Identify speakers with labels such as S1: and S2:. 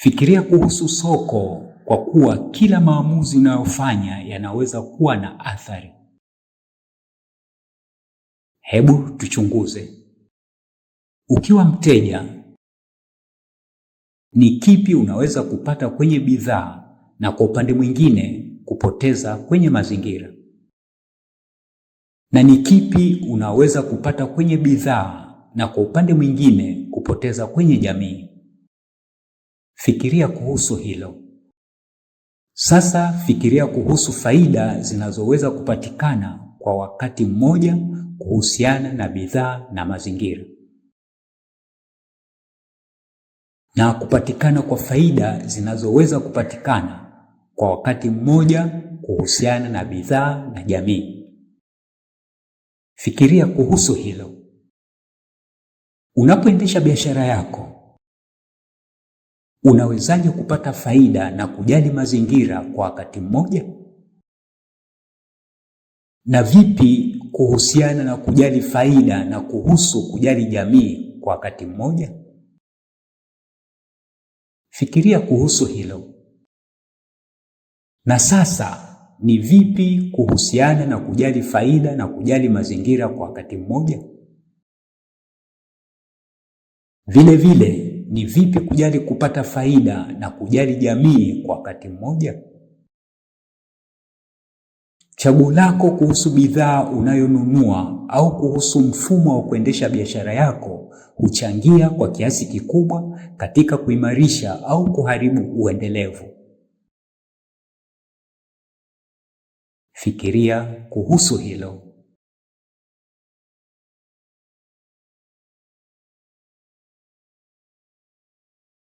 S1: Fikiria kuhusu soko, kwa kuwa kila maamuzi unayofanya yanaweza kuwa na athari. Hebu tuchunguze. Ukiwa mteja, ni kipi unaweza kupata kwenye bidhaa na kwa upande mwingine kupoteza kwenye mazingira? Na ni kipi unaweza kupata kwenye bidhaa na kwa upande mwingine kupoteza kwenye jamii? Fikiria kuhusu hilo. Sasa fikiria kuhusu faida zinazoweza kupatikana kwa wakati mmoja kuhusiana na bidhaa na mazingira. Na kupatikana kwa faida zinazoweza kupatikana kwa wakati mmoja kuhusiana na bidhaa na jamii. Fikiria kuhusu hilo. Unapoendesha biashara yako, unawezaje kupata faida na kujali mazingira kwa wakati mmoja? Na vipi kuhusiana na kujali faida na kuhusu kujali jamii kwa wakati mmoja? Fikiria kuhusu hilo. Na sasa ni vipi kuhusiana na kujali faida na kujali mazingira kwa wakati mmoja? Vile vile, ni vipi kujali kupata faida na kujali jamii kwa wakati mmoja? Chaguo lako kuhusu bidhaa unayonunua au kuhusu mfumo wa kuendesha biashara yako huchangia kwa kiasi kikubwa katika kuimarisha au kuharibu uendelevu. Fikiria kuhusu hilo.